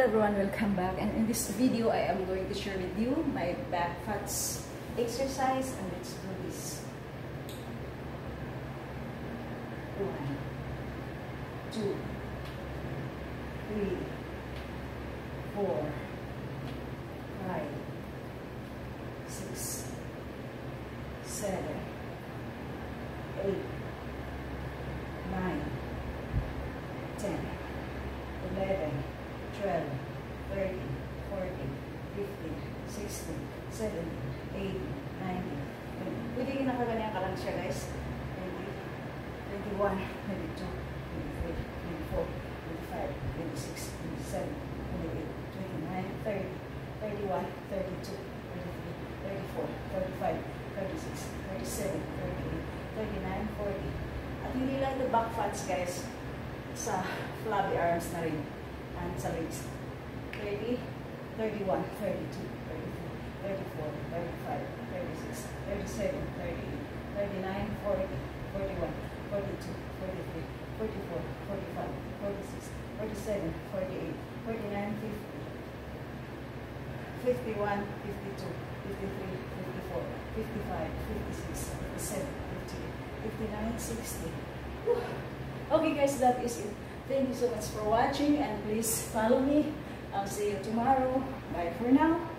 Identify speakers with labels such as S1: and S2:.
S1: Hello everyone, welcome back, and in this video I am going to share with you my back fats exercise, and let's do this. 1, 2, 3, 4, 5, 6, 7, 8, 9, 10, 11, 12, 13, 14, 15, 16, 17, 18, 19, 20. Pwede yung nakaganyan ka lang siya, guys. 20, 21, 22, 23, 24, 25, 26, 27, 28, 29, 30, 31, 32, 33, 34, 35, 36, 37, 38, 39, 40. At hindi lang the back fats, guys, sa flabby arms na rin. And sa legs. 30, 31, 32, 33, 34, 35, 36, 37, 38, 39, 40, 41, 42, 43, 44, 45, 46, 47, 48, 49, 50, 51, 52, 53, 54, 55, 56, 57, 58, 59, 60. Whew. Okay guys, that is it. Thank you so much for watching, and please follow me. I'll see you tomorrow. Bye for now.